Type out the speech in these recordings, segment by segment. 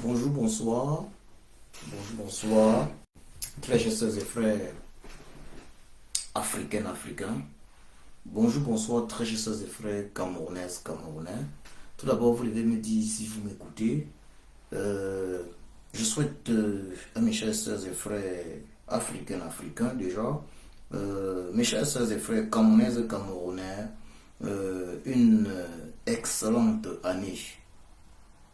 Bonjour, bonsoir. Bonjour, bonsoir. Très chers sœurs et frères africains. Bonjour, bonsoir, très chers sœurs et frères camerounais. Tout d'abord, vous devez me dire si vous m'écoutez. Je souhaite à mes chers sœurs et frères africains déjà, mes chers sœurs et frères camerounaises et camerounais, une excellente année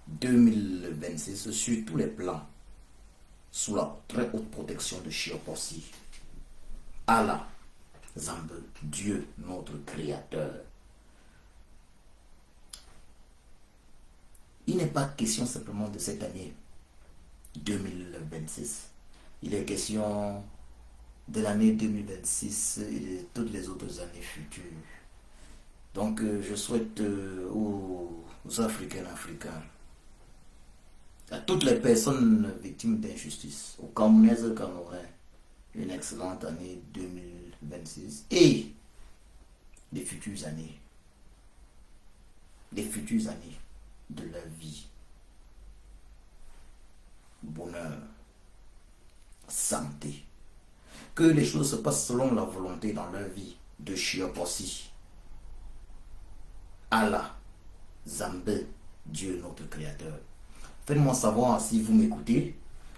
2026 sur tous les plans, sous la très haute protection de Chiapossi. Allah, Zambe, Dieu, notre Créateur. Il n'est pas question simplement de cette année 2026. Il est question de l'année 2026 et de toutes les autres années futures. Donc, je souhaite aux Africains, à toutes les personnes victimes d'injustice, aux Camerounaises et Camerounais, une excellente année 2026 et des futures années de leur vie. Bonheur, santé. Que les choses se passent selon la volonté dans leur vie de Chiapossi. Allah, Zambé, Dieu notre Créateur. Faites-moi savoir si vous m'écoutez.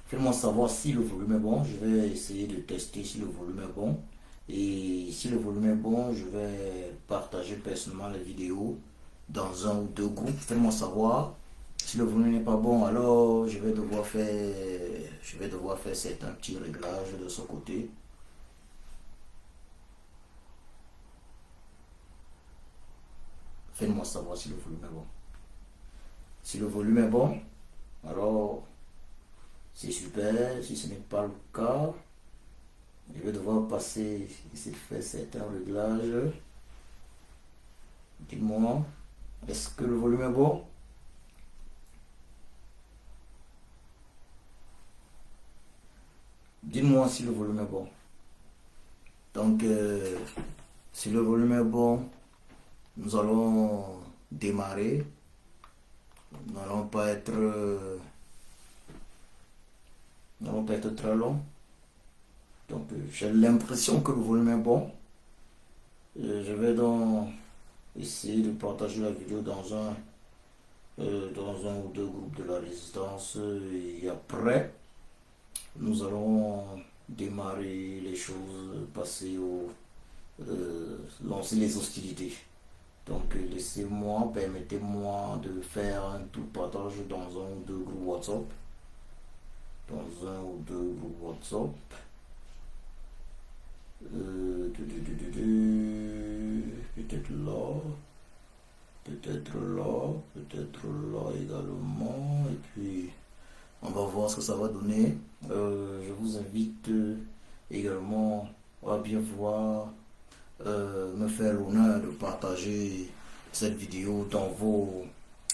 Faites-moi savoir si le volume est bon. Je vais essayer de tester si le volume est bon. Et si le volume est bon, je vais partager personnellement la vidéo dans un ou deux groupes. Faites-moi savoir. Si le volume n'est pas bon, alors je vais devoir faire certains petits réglages de ce côté. Faites-moi savoir si le volume est bon. Si le volume est bon, alors c'est super. Si ce n'est pas le cas, je vais devoir passer ici faire certains réglages. Dites-moi, est-ce que le volume est bon? Dites-moi si le volume est bon. Donc, si le volume est bon, nous allons démarrer. Nous n'allons pas être très long. Donc, j'ai l'impression que le volume est bon. Je vais donc essayer de partager la vidéo dans un ou deux groupes de la résistance. Et après, nous allons démarrer les choses, lancer les hostilités. Donc permettez-moi de faire un tout partage dans un ou deux groupes WhatsApp. Peut-être là également. Et puis, on va voir ce que ça va donner. Je vous invite également à bien voir, me faire l'honneur de partager cette vidéo dans vos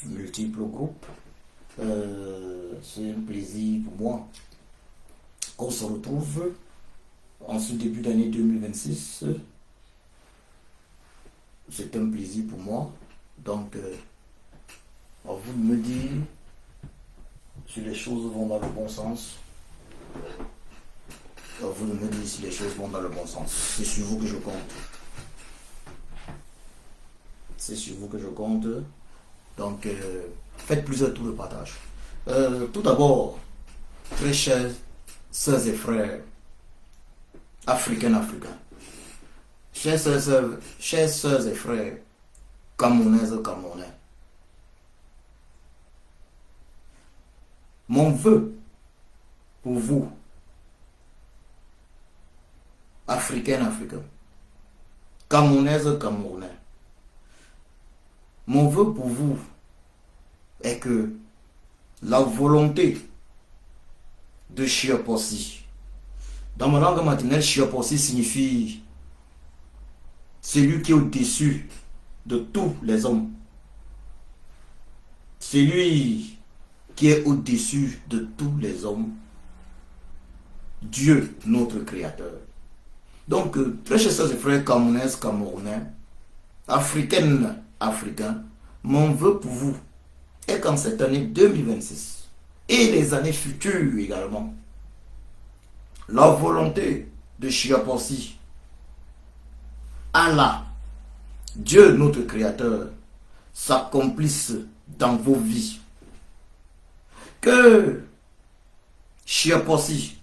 multiples groupes. C'est un plaisir pour moi qu'on se retrouve en ce début d'année 2026. C'est un plaisir pour moi. Donc, à vous de me dire si les choses vont dans le bon sens. À vous de me dire si les choses vont dans le bon sens. C'est sur vous que je compte. Donc, faites plusieurs tours de partage. Tout d'abord, très chers sœurs et frères africains, chers sœurs et frères camerounaises et camerounais, mon vœu pour vous, africains, camerounaises et camerounais, mon vœu pour vous est que la volonté de Chiapossi, dans ma langue maternelle, Chiapossi signifie celui qui est au-dessus de tous les hommes, celui qui est au-dessus de tous les hommes, Dieu notre Créateur. Donc, très chers sœurs et frères camerounaises, camerounais, africains, mon vœu pour vous est qu'en cette année 2026, et les années futures également. La volonté de Chiapossi, Allah, Dieu notre Créateur, s'accomplisse dans vos vies. Que Chiapossi,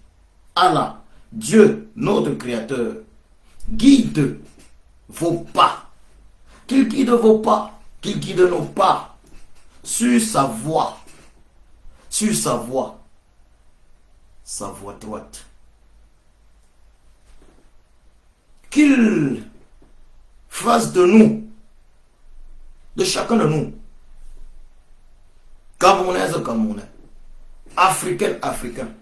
Allah, Dieu notre Créateur, guide vos pas. Qu'il guide vos pas, qu'il guide nos pas sur sa voie, sa voie droite. Qu'il fasse de nous, de chacun de nous, Camerounaises, Camerounais, Africains, Africains,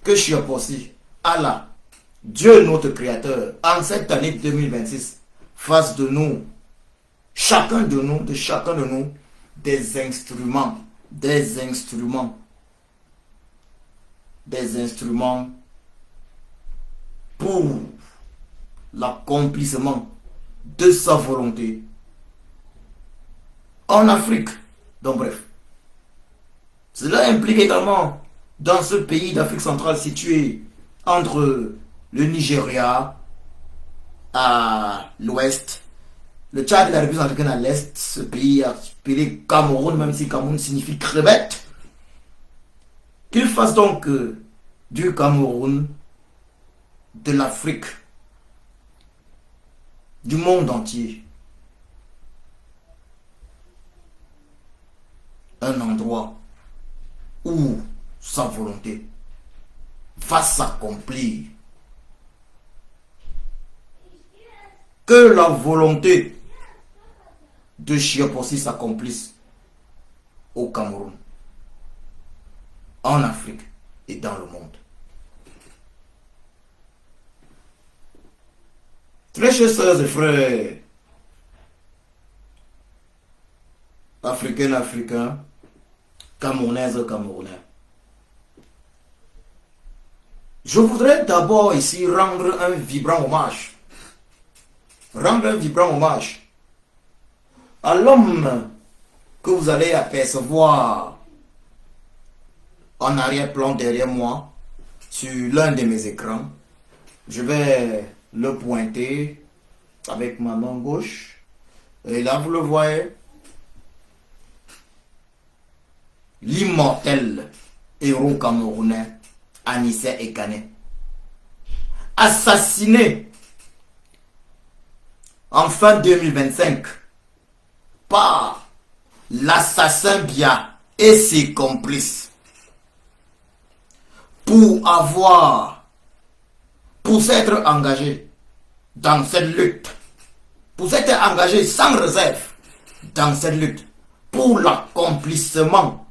que Chiapossi, Allah, Dieu notre Créateur, en cette année 2026, fasse de nous, chacun de nous, des instruments pour l'accomplissement de sa volonté en Afrique. Donc bref, cela implique également dans ce pays d'Afrique centrale situé entre le Nigeria à l'ouest, le Tchad et la République africaine à l'est, ce pays appelé Cameroun, même si Cameroun signifie crevette, qu'il fasse donc du Cameroun, de l'Afrique, du monde entier, un endroit où sa volonté va s'accomplir. Que la volonté de Chiapossi s'accomplisse au Cameroun, en Afrique et dans le monde. Très chers sœurs et frères, Africaines, Africains, Camerounaises, Camerounais, je voudrais d'abord ici rendre un vibrant hommage à l'homme que vous allez apercevoir en arrière-plan derrière moi sur l'un de mes écrans. Je vais le pointer avec ma main gauche et là vous le voyez, l'immortel héros camerounais Anissé Ekane, assassiné en fin 2025 par l'assassin Bia et ses complices pour s'être engagé dans cette lutte, pour s'être engagé sans réserve dans cette lutte pour l'accomplissement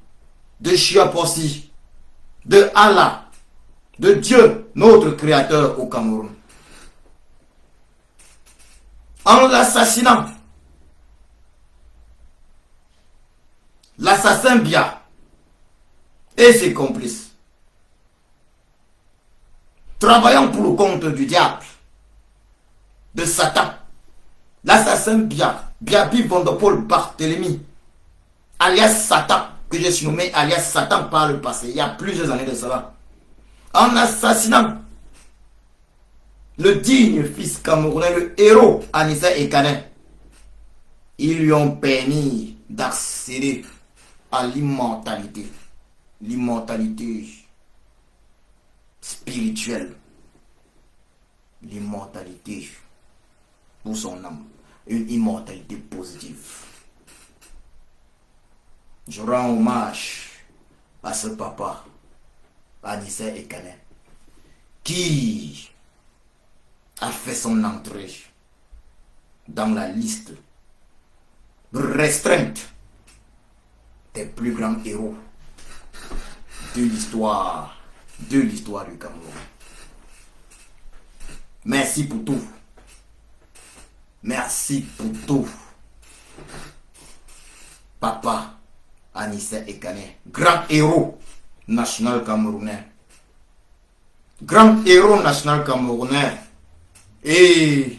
de Chiapossi, de Allah, de Dieu, notre Créateur au Cameroun. En l'assassinant, l'assassin Bia et ses complices, travaillant pour le compte du diable, de Satan, l'assassin Biabi Vondopol Barthélemy, alias Satan, que j'ai surnommé alias Satan par le passé, il y a plusieurs années de cela, en assassinant le digne fils camerounais, le héros Anissé Ekane, ils lui ont permis d'accéder à l'immortalité spirituelle, l'immortalité pour son âme, une immortalité positive. Je rends hommage à ce papa, Anissé Ekane, qui a fait son entrée dans la liste restreinte des plus grands héros de l'histoire du Cameroun. Merci pour tout. Merci pour tout. Papa Anissé Ekane, grand héros national camerounais. Grand héros national camerounais et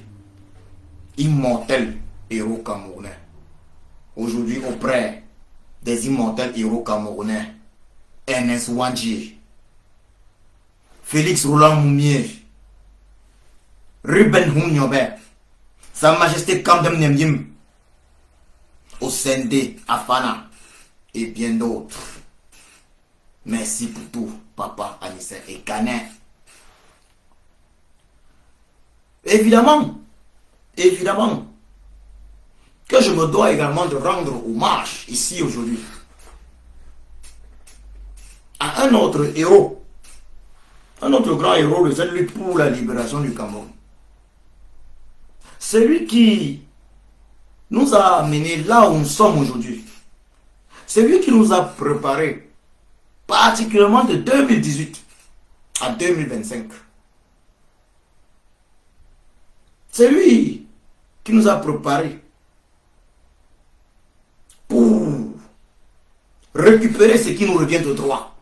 immortel héros camerounais. Aujourd'hui, auprès des immortels héros camerounais Ernest Ouandjie, Félix Roland Moumier, Ruben Houniobe, Sa Majesté Kamdem Nemdim, Osende Afana et bien d'autres. Merci pour tout, Papa Anissa et Canet. Évidemment, que je me dois également de rendre hommage ici aujourd'hui à un autre héros, un autre grand héros de cette lutte pour la libération du Cameroun. Celui qui nous a amenés là où nous sommes aujourd'hui. Celui qui nous a préparés, particulièrement de 2018 à 2025. Celui qui nous a préparés pour récupérer ce qui nous revient de droit.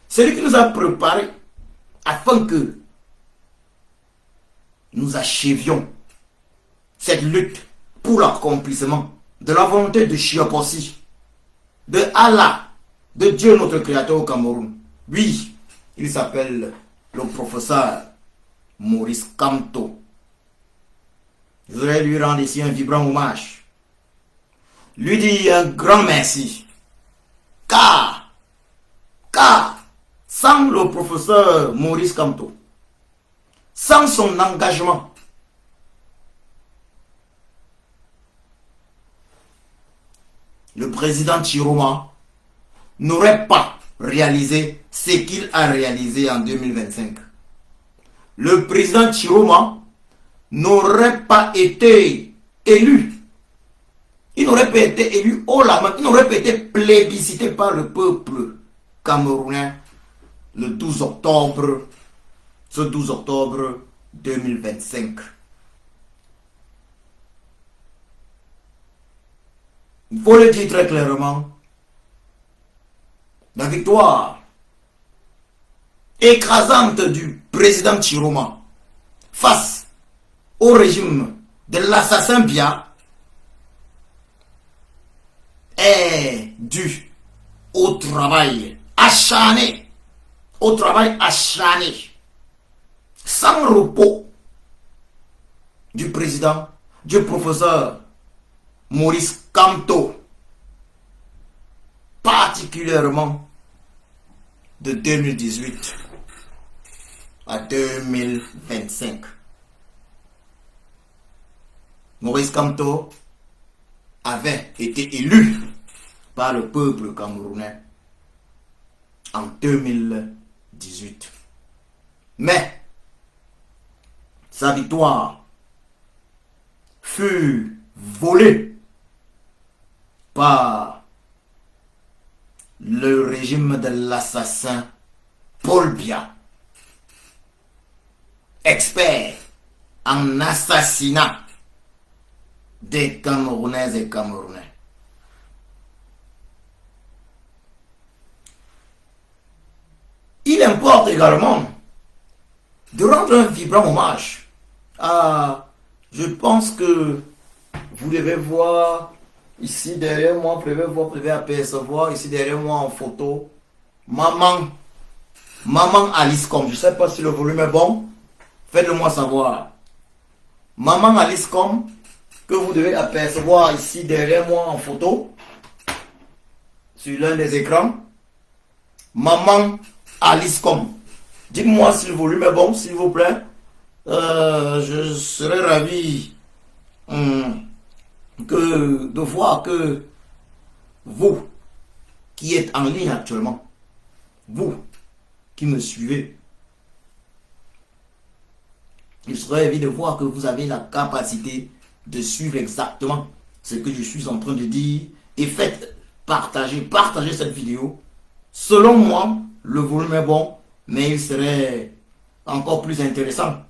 Celui qui nous a préparés afin que nous achevions cette lutte pour l'accomplissement de la volonté de Chiapossi, de Allah, de Dieu notre Créateur au Cameroun. Oui, il s'appelle le professeur Maurice Kamto. Je voudrais lui rendre ici un vibrant hommage. Lui dire un grand merci. Car, sans le professeur Maurice Kamto, sans son engagement, le président Chiroma n'aurait pas réalisé ce qu'il a réalisé en 2025. Le président Chiroma n'aurait pas été élu. Il n'aurait pas été élu haut la main. Il n'aurait pas été plébiscité par le peuple camerounais le 12 octobre, ce 12 octobre 2025. Il faut le dire très clairement, la victoire écrasante du président Chiroma face au régime de l'assassin Bia est due au travail acharné, sans repos du président, du professeur Maurice Kamto, particulièrement de 2018 à 2025. Maurice Kamto avait été élu par le peuple camerounais en 2018. Mais sa victoire fut volée par le régime de l'assassin Paul Biya, expert en assassinat des Camerounaises et Camerounais. Il importe également de rendre un vibrant hommage à, je pense que vous devez voir ici derrière moi, vous pouvez apercevoir ici derrière moi en photo, maman Alice Com. Je ne sais pas si le volume est bon, faites-le moi savoir. Maman Alice Com, que vous devez apercevoir ici derrière moi en photo, sur l'un des écrans. Maman Alice Com. Dites-moi si le volume est bon, s'il vous plaît. Je serais ravi de voir que vous qui êtes en ligne actuellement, vous qui me suivez, il serait ravi de voir que vous avez la capacité de suivre exactement ce que je suis en train de dire et faites partager cette vidéo. Selon moi, le volume est bon, mais il serait encore plus intéressant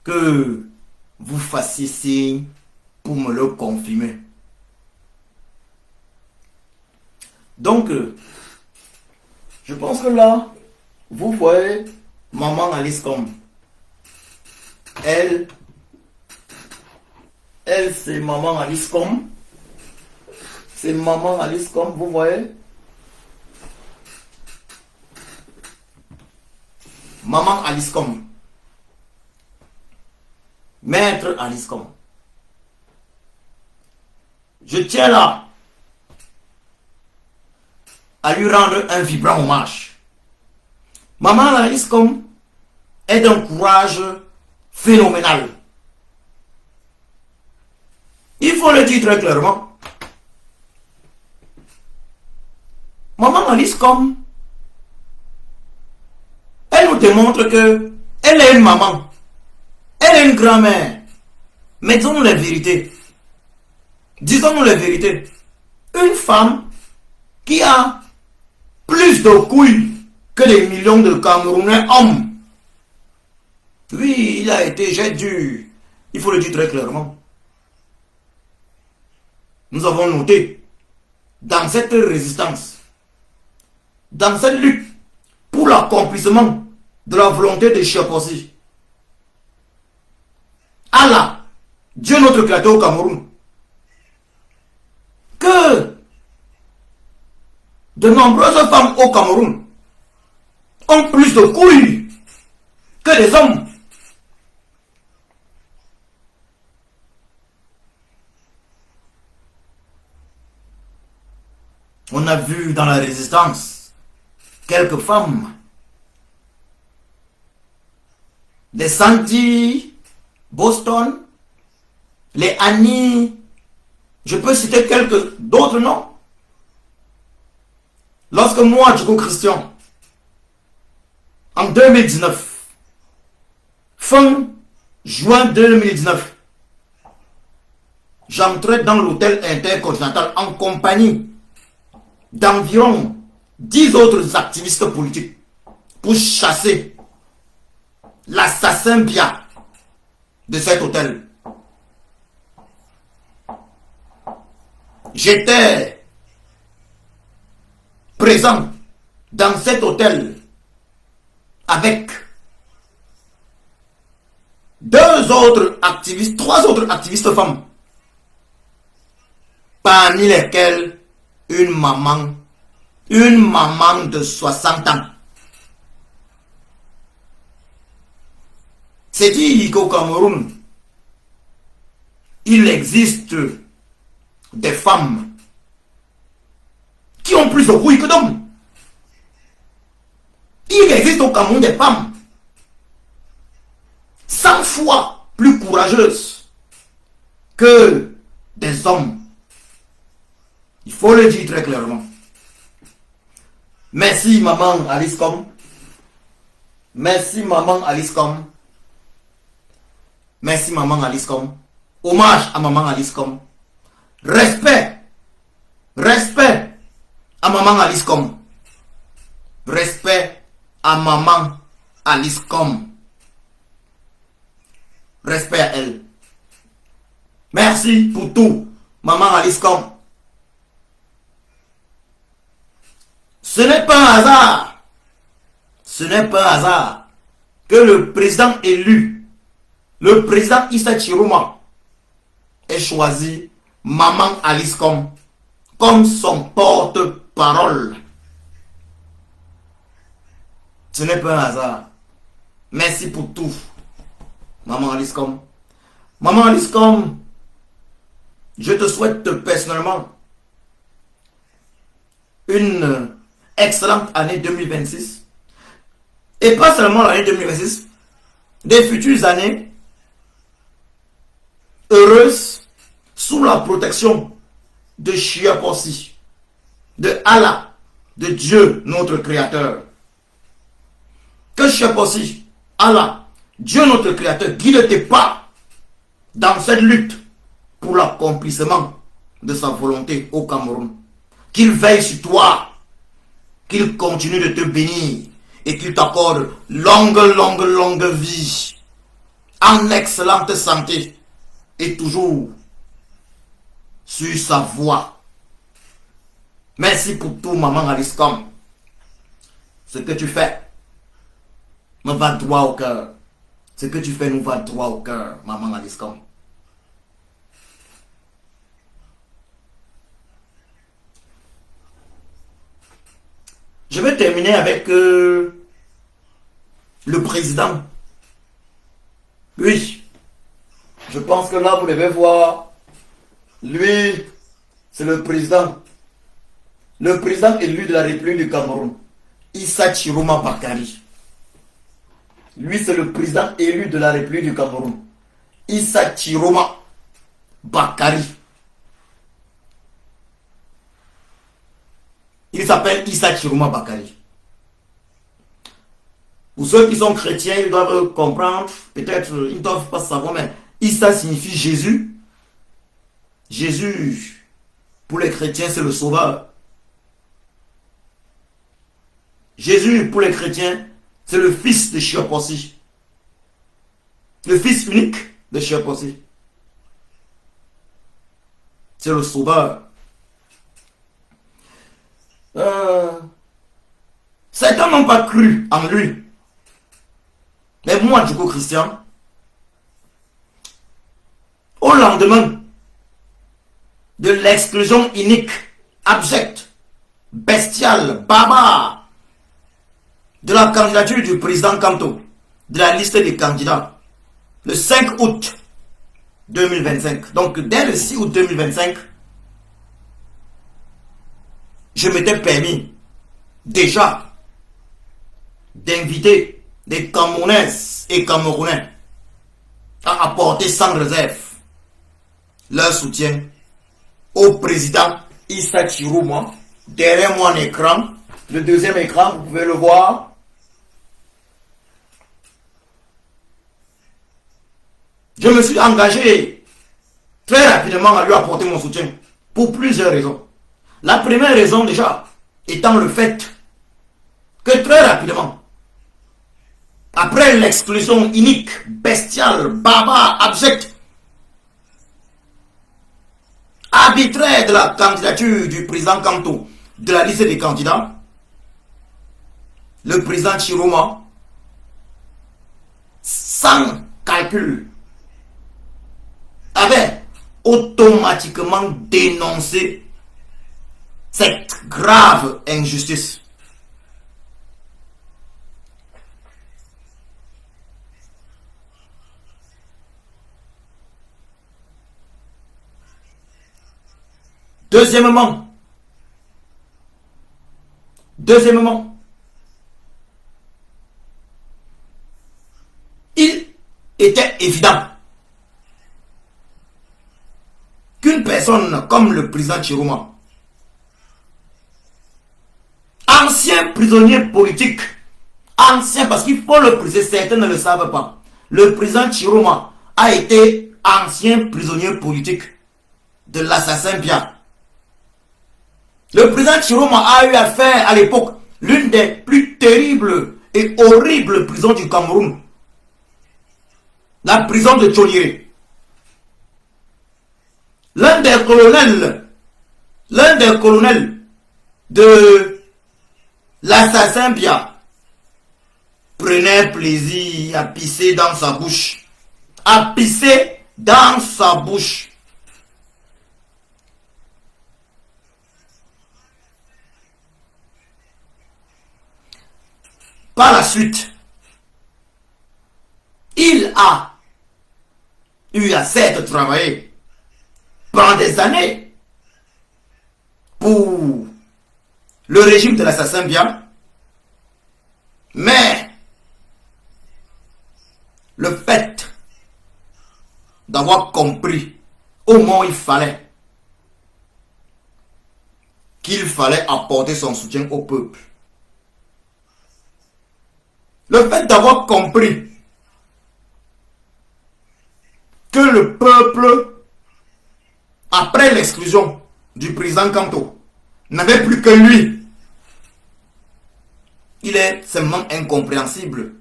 que vous fassiez signe pour me le confirmer. Donc, je pense que là, vous voyez maman Alice Com. Elle c'est maman Alice Com. C'est maman Alice Com, vous voyez. Maman Alice Com. Maître Alice Com. Je tiens là à lui rendre un vibrant hommage. Maman Alice Com est d'un courage phénoménal. Il faut le dire très clairement. Maman Alice Com, elle nous démontre que elle est une maman, elle est une grand-mère. Mais disons-nous la vérité. Disons-nous la vérité. Une femme qui a plus de couilles que les millions de Camerounais hommes. Oui, il a été jet dur. Il faut le dire très clairement. Nous avons noté dans cette résistance, dans cette lutte pour l'accomplissement de la volonté de Chiapossi, Allah, Dieu notre créateur au Cameroun, que de nombreuses femmes au Cameroun ont plus de couilles que les hommes. On a vu dans la résistance quelques femmes, les Sandy, Boston, les Annie, je peux citer quelques d'autres noms. Lorsque moi, Djoko Christian, en 2019, fin juin 2019, j'entrais dans l'hôtel intercontinental en compagnie d'environ 10 autres activistes politiques pour chasser l'assassin Bia de cet hôtel. J'étais présent dans cet hôtel avec trois autres activistes femmes, parmi lesquelles une maman de 60 ans. C'est dit qu'au Cameroun, il existe des femmes qui ont plus de couilles que d'hommes. Il existe au Cameroun des femmes 100 fois plus courageuses que des hommes. Il faut le dire très clairement. Merci maman Alice Com. Merci maman Alice Com. Merci maman Alice Com. Hommage à maman Alice Com. Respect. Respect à maman Alice Com. Respect à maman Alice Com. Respect à elle. Merci pour tout, maman Alice Com. Ce n'est pas un hasard. Ce n'est pas un hasard que le président élu, le président Issa Chiroma, ait choisi maman Alice Com comme son porte-parole. Ce n'est pas un hasard. Merci pour tout, maman Alice Com. Maman Alice Com, je te souhaite personnellement une excellente année 2026. Et pas seulement l'année 2026, des futures années heureuses sous la protection de Chiapossi, de Allah, de Dieu notre Créateur. Que Chiapossi, Allah, Dieu notre Créateur, guide tes pas dans cette lutte pour l'accomplissement de sa volonté au Cameroun. Qu'il veille sur toi, qu'il continue de te bénir et qu'il t'accorde longue vie, en excellente santé et toujours sur sa voie. Merci pour tout, maman Alice Com. Ce que tu fais me va droit au cœur. Ce que tu fais nous va droit au cœur, maman Alice Com. Je vais terminer avec le président. Oui. Je pense que là, vous devez voir. Lui, c'est le président. Le président élu de la République du Cameroun. Issa Chiroma Bakari. Lui, c'est le président élu de la République du Cameroun. Issa Chiroma Bakari. Il s'appelle Issa Chiroma Bakari. Pour ceux qui sont chrétiens, ils doivent comprendre, peut-être ils ne doivent pas savoir, mais Issa signifie Jésus. Jésus, pour les chrétiens, c'est le sauveur. Jésus, pour les chrétiens, c'est le fils de Chiapossi. Le fils unique de Chiapossi. C'est le sauveur. Certains n'ont pas cru en lui. Mais moi, du coup, Christian, au lendemain de l'exclusion unique, abjecte, bestiale, barbare, de la candidature du président Kanto, de la liste des candidats, le 5 août 2025. Donc, dès le 6 août 2025, je m'étais permis déjà d'inviter des Camerounaises et Camerounais à apporter sans réserve leur soutien au président Issa Chiroma. Derrière moi un écran, le deuxième écran, vous pouvez le voir. Je me suis engagé très rapidement à lui apporter mon soutien pour plusieurs raisons. La première raison déjà étant le fait que très rapidement, après l'exclusion unique, bestiale, barbare, abjecte, arbitraire de la candidature du président Kanto de la liste des candidats, le président Chiroma, sans calcul, avait automatiquement dénoncé cette grave injustice. Deuxièmement, il était évident qu'une personne comme le président Chiroma, ancien prisonnier politique, ancien parce qu'il faut le préciser, certains ne le savent pas, le président Chiroma a été ancien prisonnier politique de l'assassin Bia. Le président Chiroma a eu à faire à l'époque l'une des plus terribles et horribles prisons du Cameroun. La prison de Tchoniré. L'un des colonels de l'assassin Bia prenait plaisir à pisser dans sa bouche. À pisser dans sa bouche. Par la suite, il a eu à certes travailler pendant des années pour le régime de l'assassin Bia, mais le fait d'avoir compris au moment où il fallait qu'il fallait apporter son soutien au peuple, le fait d'avoir compris que le peuple, après l'exclusion du président Kanto, n'avait plus que lui, il est simplement incompréhensible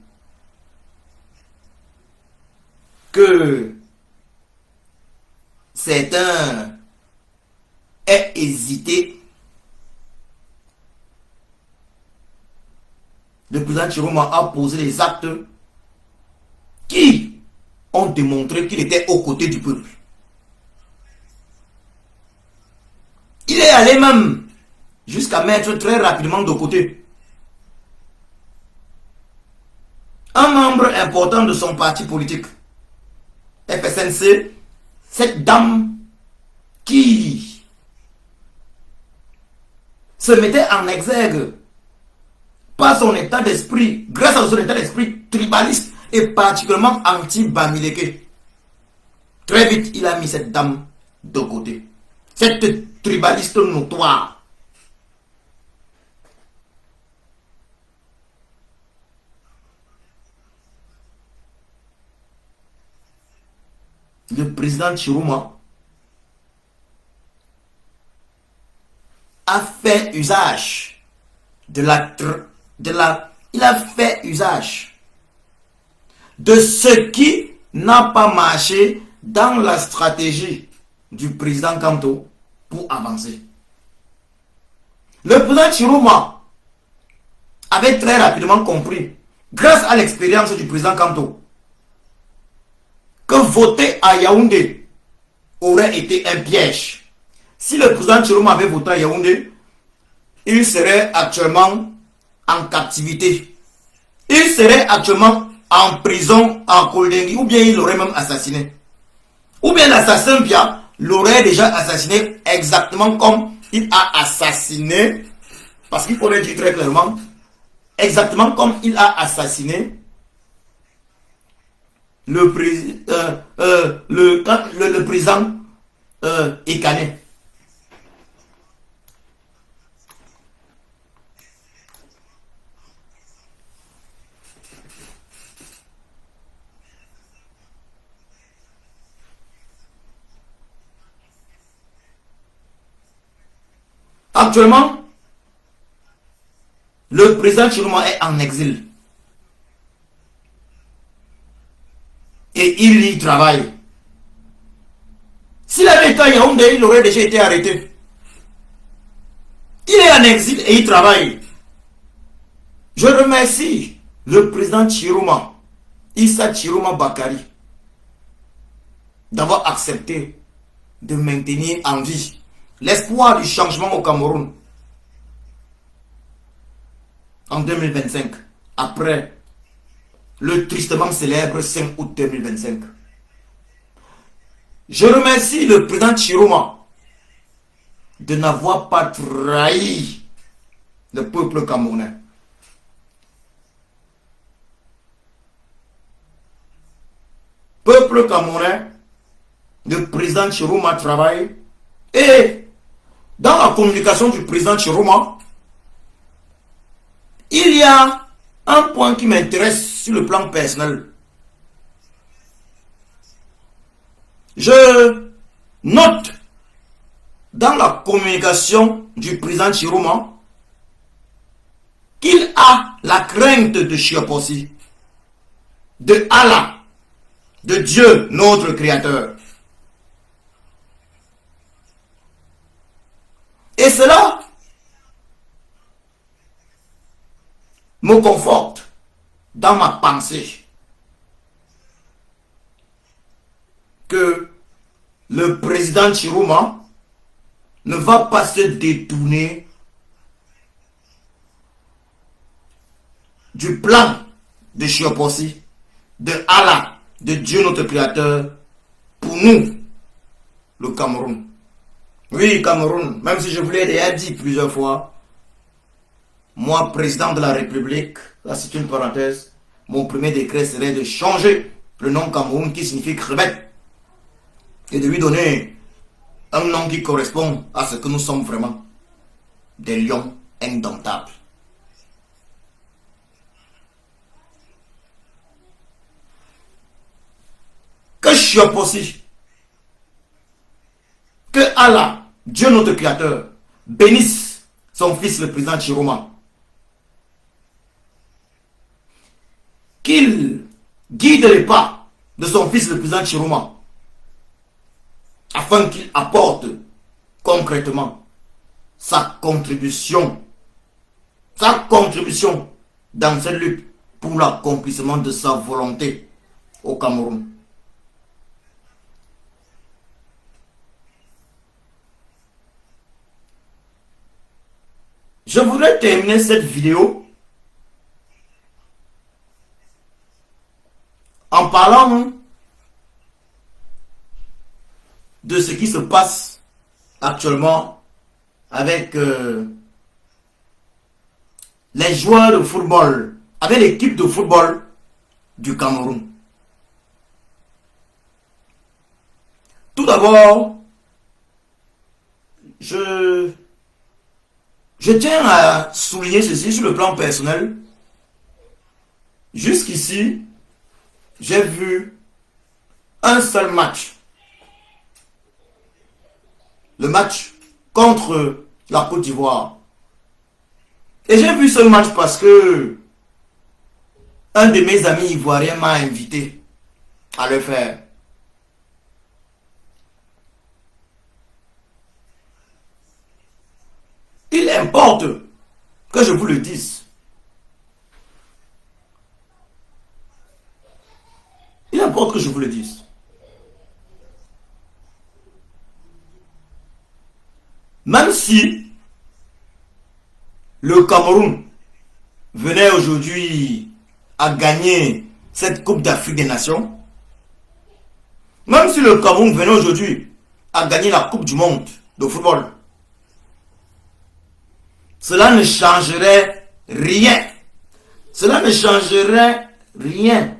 que certains aient hésité. Le président Chiroma a posé les actes qui ont démontré qu'il était aux côtés du peuple. Il est allé même jusqu'à mettre très rapidement de côté un membre important de son parti politique, FSNC, cette dame qui se mettait en exergue par son état d'esprit, grâce à son état d'esprit tribaliste et particulièrement anti-Bamileke. Très vite, il a mis cette dame de côté. Cette tribaliste notoire. Le président Chiroma a fait usage il a fait usage de ce qui n'a pas marché dans la stratégie du président Kamto pour avancer. Le président Chiroma avait très rapidement compris, grâce à l'expérience du président Kamto, que voter à Yaoundé aurait été un piège. Si le président Chiroma avait voté à Yaoundé, il serait actuellement en captivité. Il serait actuellement en prison en Koldengi, ou bien il l'aurait même assassiné. Ou bien l'assassin Bia l'aurait déjà assassiné exactement comme il a assassiné, parce qu'il faut le dire très clairement, exactement comme il a assassiné le président Ekane. Actuellement, le président Chiroma est en exil. Et il y travaille. S'il avait été à Yaoundé, il aurait déjà été arrêté. Il est en exil et il travaille. Je remercie le président Chiroma, Issa Chiroma Bakari, d'avoir accepté de maintenir en vie l'espoir du changement au Cameroun en 2025, après le tristement célèbre 5 août 2025. Je remercie le président Chiroma de n'avoir pas trahi le peuple camerounais. Peuple camerounais, le président Chiroma travaille, et dans la communication du président Chiroma, il y a un point qui m'intéresse sur le plan personnel. Je note dans la communication du président Chiroma qu'il a la crainte de Chioposi, de Allah, de Dieu, notre Créateur. Et cela me conforte dans ma pensée que le président Chiroma ne va pas se détourner du plan de Chioposi, de Allah, de Dieu notre Créateur, pour nous, le Cameroun. Oui, Cameroun, même si je vous l'ai déjà dit plusieurs fois, moi, président de la République, là c'est une parenthèse, mon premier décret serait de changer le nom Cameroun qui signifie crevette et de lui donner un nom qui correspond à ce que nous sommes vraiment, des lions indomptables. Que Chioposi, que Allah, Dieu notre Créateur, bénisse son fils le président Chiroma. Qu'il guide les pas de son fils le président Chiroma, afin qu'il apporte concrètement sa contribution dans cette lutte pour l'accomplissement de sa volonté au Cameroun. Je voudrais terminer cette vidéo parlant de ce qui se passe actuellement avec les joueurs de football, avec l'équipe de football du Cameroun. Tout d'abord, je tiens à souligner ceci sur le plan personnel. Jusqu'ici, j'ai vu un seul match. Le match contre la Côte d'Ivoire. Et j'ai vu ce match parce que un de mes amis ivoiriens m'a invité à le faire. Il importe que je vous le dise. Il importe que je vous le dise. Même si le Cameroun venait aujourd'hui à gagner cette Coupe d'Afrique des Nations, même si le Cameroun venait aujourd'hui à gagner la Coupe du Monde de football, cela ne changerait rien. Cela ne changerait rien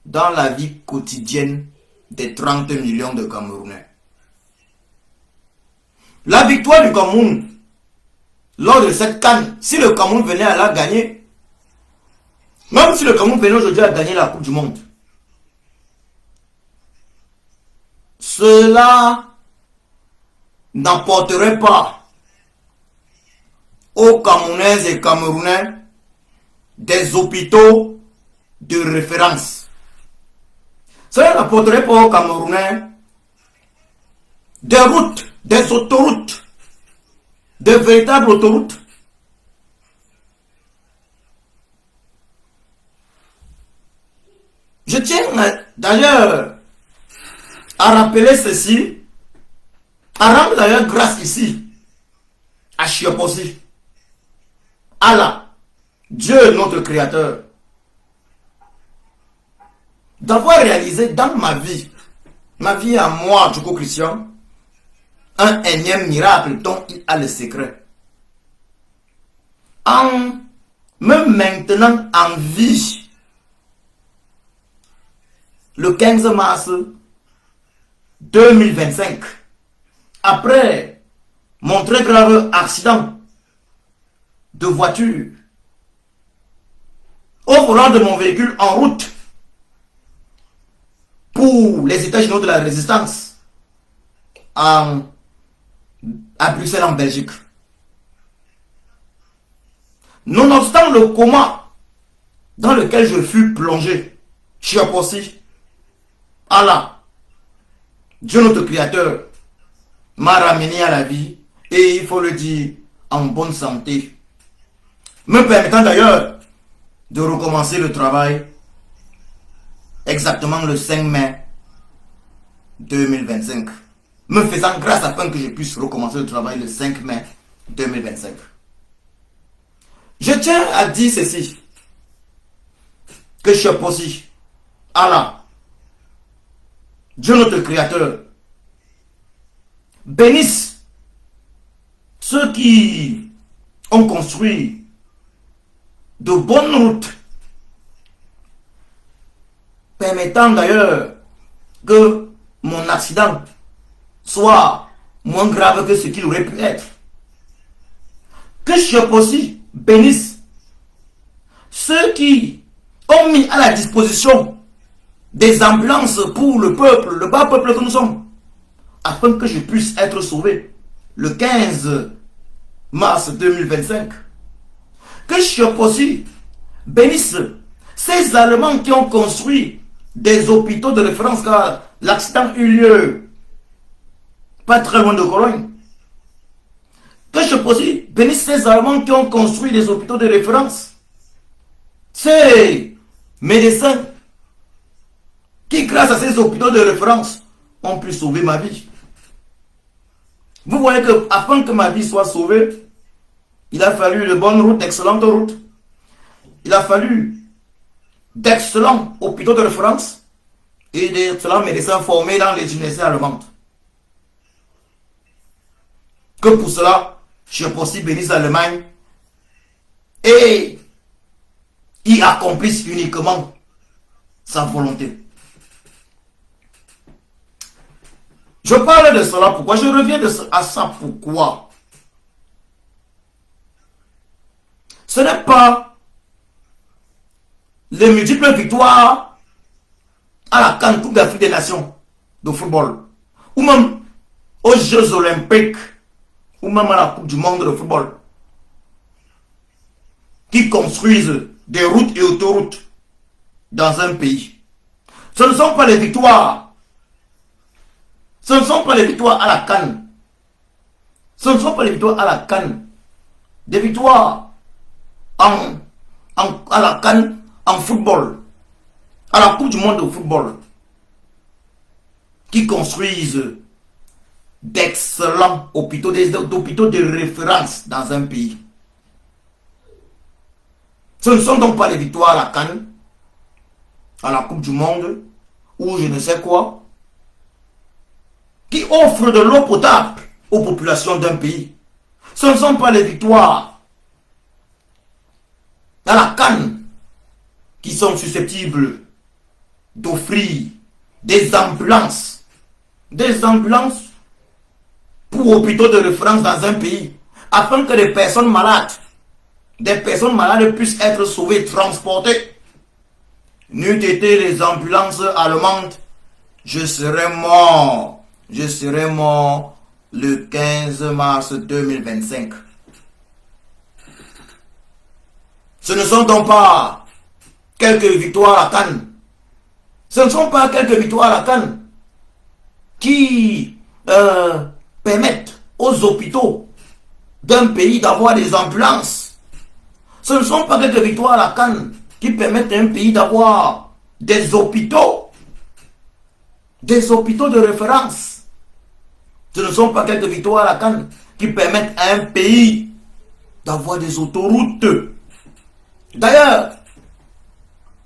dans la vie quotidienne des 30 millions de Camerounais. La victoire du Cameroun lors de cette CAN, si le Cameroun venait à la gagner, même si le Cameroun venait aujourd'hui à gagner la Coupe du Monde, cela n'apporterait pas aux Camerounaises et Camerounais des hôpitaux de référence. Cela n'apporterait pas aux Camerounais des routes, des autoroutes, de véritables autoroutes. Je tiens d'ailleurs à rappeler ceci, à rendre d'ailleurs grâce ici à Chioposi, Allah, Dieu notre Créateur, d'avoir réalisé dans ma vie à moi, Djoko Christian, un énième miracle dont il a le secret. En me maintenant en vie, le 15 mars 2025, après mon très grave accident de voiture au volant de mon véhicule en route pour les États généraux de la Résistance à Bruxelles en Belgique. Nonobstant le coma dans lequel je fus plongé, Chioposi, Allah, Dieu notre Créateur, m'a ramené à la vie et il faut le dire en bonne santé, me permettant d'ailleurs de recommencer le travail exactement le 5 mai 2025. Me faisant grâce afin que je puisse recommencer le travail le 5 mai 2025. Je tiens à dire ceci, que Chioposi, Allah, Dieu notre Créateur, bénisse ceux qui ont construit de bonnes routes, permettant d'ailleurs que mon accident soit moins grave que ce qu'il aurait pu être. Que Chioposi bénisse ceux qui ont mis à la disposition des ambulances pour le peuple, le bas peuple que nous sommes, afin que je puisse être sauvé le 15 mars 2025. Que Chioposi bénisse ces Allemands qui ont construit des hôpitaux de référence, car l'accident eut lieu pas très loin de Cologne. Que Chioposi bénisse ces Allemands qui ont construit des hôpitaux de référence, ces médecins qui, grâce à ces hôpitaux de référence, ont pu sauver ma vie. Vous voyez que afin que ma vie soit sauvée, il a fallu de bonnes routes, d'excellentes routes. Il a fallu d'excellents hôpitaux de référence. et d'excellents médecins formés dans les universités allemandes. Que pour cela, Chepossi bénisse l'Allemagne et y accomplisse uniquement sa volonté. Je parle de cela, pourquoi? Je reviens à ça, pourquoi? Ce n'est pas les multiples victoires à la CAN, Coupe d'Afrique des Nations de football, ou même aux Jeux Olympiques, ou même à la Coupe du Monde de football, qui construisent des routes et autoroutes dans un pays. Ce ne sont pas les victoires. Ce ne sont pas les victoires à la CAN. Ce ne sont pas les victoires à la CAN. Des victoires à la CAN en football, à la Coupe du Monde de football, qui construisent d'excellents hôpitaux, des hôpitaux de référence dans un pays. Ce ne sont donc pas les victoires à la CAN, à la Coupe du Monde, ou je ne sais quoi, qui offrent de l'eau potable aux populations d'un pays. Ce ne sont pas les victoires à la CAN qui sont susceptibles d'offrir des ambulances pour hôpitaux de référence dans un pays, afin que des personnes malades puissent être sauvées, transportées. N'eût été les ambulances allemandes, je serais mort le 15 mars 2025. Ce ne sont donc pas quelques victoires à Cannes. Ce ne sont pas quelques victoires à Cannes qui permettent aux hôpitaux d'un pays d'avoir des ambulances. Ce ne sont pas quelques victoires à Cannes qui permettent à un pays d'avoir des hôpitaux de référence. Ce ne sont pas quelques victoires à Cannes qui permettent à un pays d'avoir des autoroutes. D'ailleurs,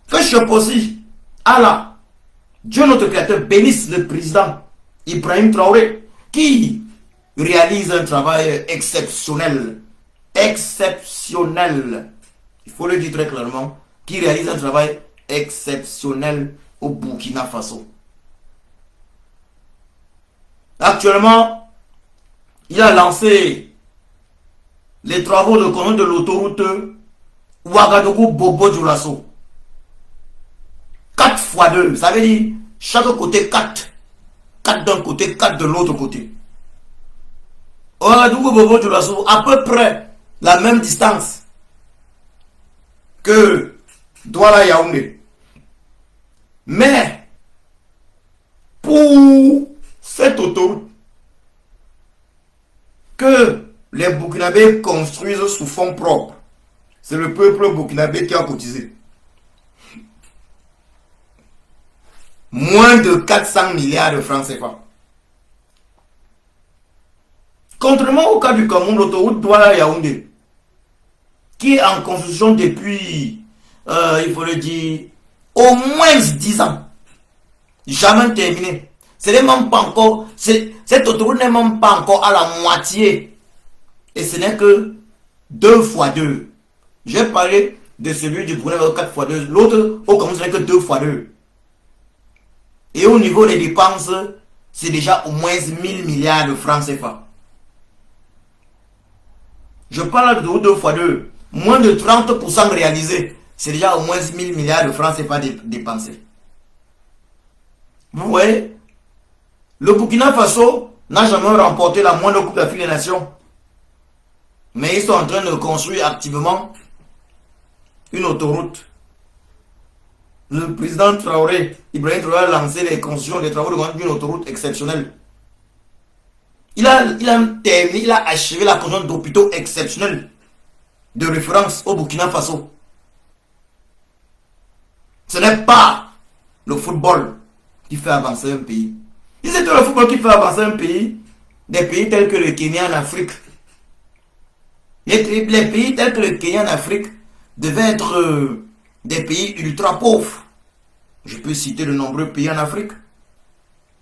que Chepossi, Allah, Dieu notre Créateur, bénisse le président Ibrahim Traoré, qui réalise un travail exceptionnel. Exceptionnel. Il faut le dire très clairement, qui réalise un travail exceptionnel au Burkina Faso. Actuellement, il a lancé les travaux de construction de l'autoroute Ouagadougou-Bobo-Dioulasso. 4x2, ça veut dire chaque côté 4. 4 d'un côté, 4 de l'autre côté. Ouagadougou-Bobo-Dioulasso, à peu près la même distance que Douala-Yaoundé. Mais, pour cette autoroute que les Burkinabés construisent sous fonds propres, c'est le peuple burkinabé qui a cotisé. Moins de 400 milliards de francs CFA. Contrairement au cas du Cameroun, l'autoroute Douala-Yaoundé, qui est en construction depuis, il faut le dire, au moins 10 ans. Jamais terminé. Ce n'est même pas encore, cette autoroute n'est même pas encore à la moitié. Et ce n'est que 2x2. J'ai parlé de celui du Burkina 4x2. L'autre, au Cameroun, ce n'est que 2x2. Et au niveau des dépenses, c'est déjà au moins 1000 milliards de francs CFA. Je parle de 2x2. Moins de 30% réalisé. C'est déjà au moins 1000 milliards de francs CFA dépensés. Vous voyez, le Burkina Faso n'a jamais remporté la moindre Coupe d'Afrique des Nations. Mais ils sont en train de construire activement une autoroute. Le président Traoré, Ibrahim Traoré, a lancé les constructions des travaux de construction d'une autoroute exceptionnelle. Il a terminé, il a achevé la construction d'hôpitaux exceptionnels de référence au Burkina Faso. Ce n'est pas le football qui fait avancer un pays. Si c'était le football qui fait avancer un pays, des pays tels que le Kenya en Afrique, les pays tels que le Kenya en Afrique devaient être des pays ultra pauvres. Je peux citer de nombreux pays en Afrique.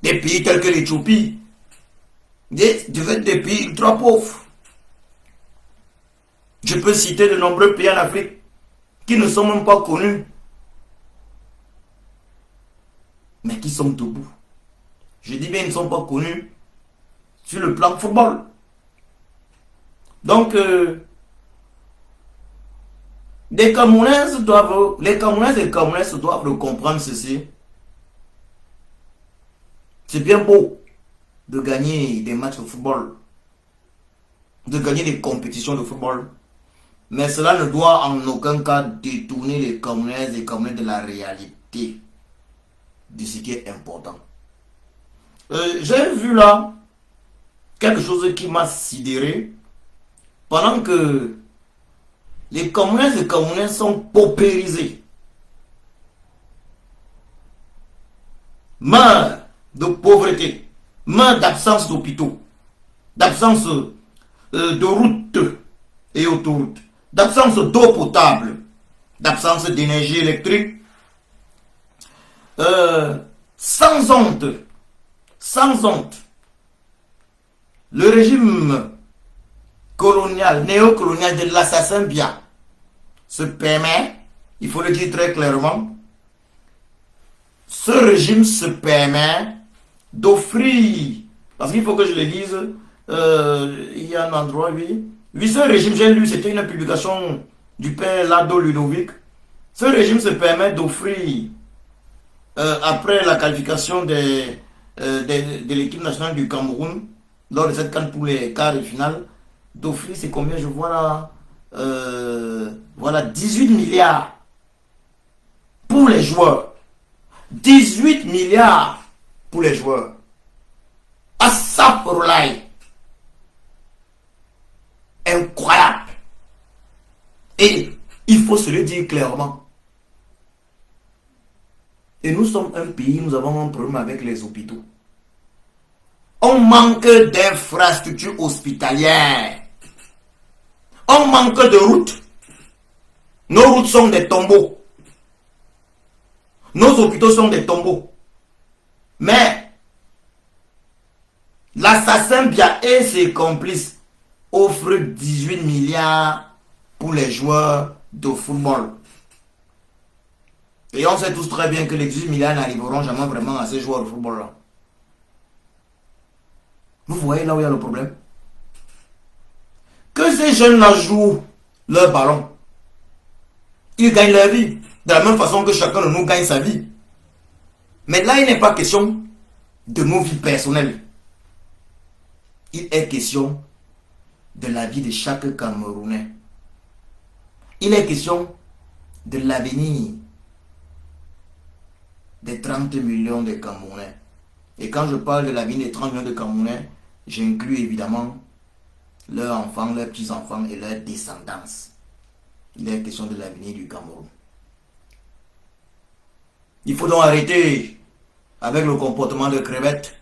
Des pays tels que l'Éthiopie. Des pays ultra pauvres. Je peux citer de nombreux pays en Afrique qui ne sont même pas connus, mais qui sont debout. Je dis bien, ils ne sont pas connus sur le plan football. Donc, les Camerounais et Camerounaises doivent le comprendre ceci. C'est bien beau de gagner des matchs de football, de gagner des compétitions de football, mais cela ne doit en aucun cas détourner les Camerounaises et Camerounais de la réalité de ce qui est important. J'ai vu là quelque chose qui m'a sidéré. Pendant que les Camerounaises et Camerounais sont paupérisés, meurent de pauvreté, meurent d'absence d'hôpitaux, d'absence de routes et autoroutes, d'absence d'eau potable, d'absence d'énergie électrique, sans honte, le régime colonial, néocolonial de l'assassin Bia se permet, il faut le dire très clairement, ce régime se permet d'offrir, parce qu'il faut que je le dise, il y a un endroit, oui, ce régime, j'ai lu, c'était une publication du père Lado Ludovic, ce régime se permet d'offrir, après la qualification de l'équipe nationale du Cameroun, lors de cette CAN pour les quarts de finale, d'offrir, c'est combien je vois là, voilà, 18 milliards pour les joueurs. 18 milliards pour les joueurs. Assapurlaï. Incroyable. Et il faut se le dire clairement. Et nous sommes un pays, nous avons un problème avec les hôpitaux. On manque d'infrastructures hospitalières. On manque de routes. Nos routes sont des tombeaux. Nos hôpitaux sont des tombeaux. Mais l'assassin Bia et ses complices offrent 18 milliards pour les joueurs de football. Et on sait tous très bien que les 18 milliards n'arriveront jamais vraiment à ces joueurs de football-là. Vous voyez là où il y a le problème? Que ces jeunes-là jouent leur ballon. Ils gagnent leur vie. De la même façon que chacun de nous gagne sa vie. Mais là, il n'est pas question de nos vies personnelles. Il est question de la vie de chaque Camerounais. Il est question de l'avenir des 30 millions de Camerounais. Et quand je parle de l'avenir des 30 millions de Camerounais, j'inclus évidemment leurs enfants, leurs petits-enfants et leurs descendance. Il est question de l'avenir du Cameroun. Il faut donc arrêter avec le comportement de crevette.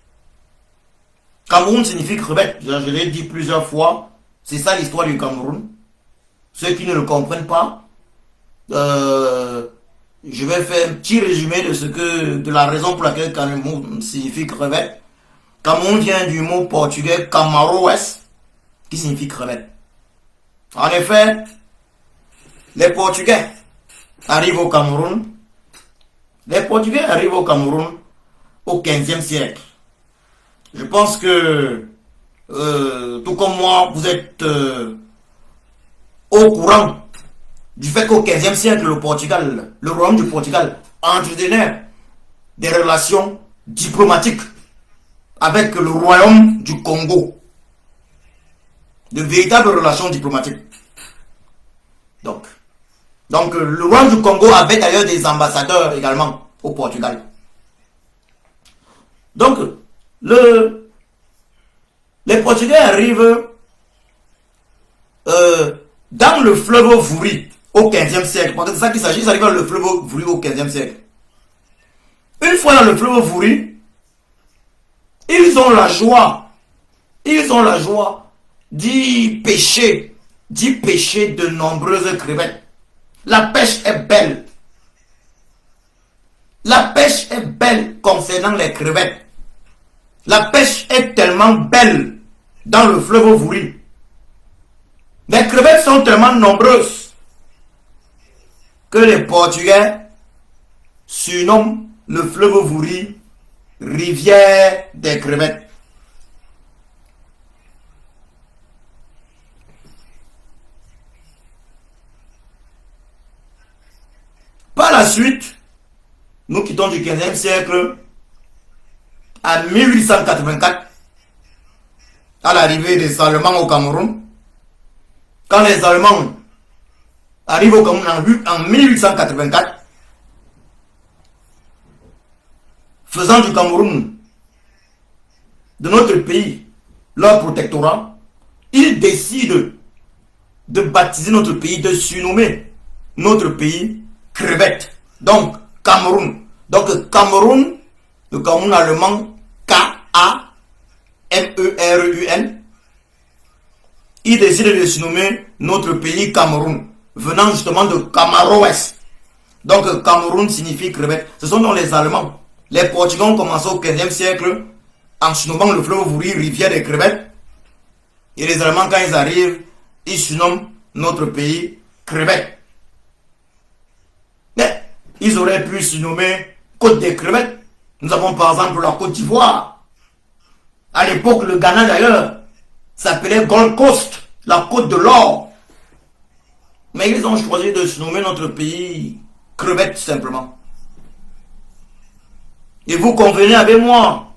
Cameroun signifie crevette. Je l'ai dit plusieurs fois. C'est ça l'histoire du Cameroun. Ceux qui ne le comprennent pas, je vais faire un petit résumé de la raison pour laquelle Cameroun signifie crevette. Cameroun vient du mot portugais camaroes, qui signifie crevette. En effet, les Portugais arrivent au Cameroun. Les Portugais arrivent au Cameroun au 15e siècle. Je pense que, tout comme moi, vous êtes au courant du fait qu'au 15e siècle, le royaume du Portugal entretenait des relations diplomatiques avec le royaume du Congo. De véritables relations diplomatiques. Donc le royaume du Congo avait d'ailleurs des ambassadeurs également au Portugal. Donc, les Portugais arrivent dans le fleuve Vouri au 15e siècle. Parce que c'est ça qu'il s'agit, ils arrivent dans le fleuve Vouri au 15e siècle. Une fois dans le fleuve Vouri, ils ont la joie d'y pêcher de nombreuses crevettes. La pêche est belle. La pêche est belle concernant les crevettes. La pêche est tellement belle dans le fleuve Vouri. Les crevettes sont tellement nombreuses que les Portugais surnomment le fleuve Vouri rivière des crevettes. Par la suite, nous quittons du 15e siècle à 1884, à l'arrivée des Allemands au Cameroun. Quand les Allemands arrivent au Cameroun en 1884, faisant du Cameroun, de notre pays, leur protectorat, ils décident de baptiser notre pays, de surnommer notre pays crevette. Donc, Cameroun. Donc, Cameroun, le Cameroun allemand, K-A-M-E-R-U-N. Ils décident de surnommer notre pays Cameroun, venant justement de Camaroès. Donc, Cameroun signifie crevette. Ce sont donc les Allemands. Les Portugais ont commencé au 15e siècle en surnommant le fleuve Vouri rivière des crevettes. Et les Allemands, quand ils arrivent, ils surnomment notre pays crevette. Mais ils auraient pu surnommer Côte des crevettes. Nous avons par exemple la Côte d'Ivoire. À l'époque, le Ghana d'ailleurs s'appelait Gold Coast, la Côte de l'Or. Mais ils ont choisi de surnommer notre pays crevette simplement. Et vous convenez avec moi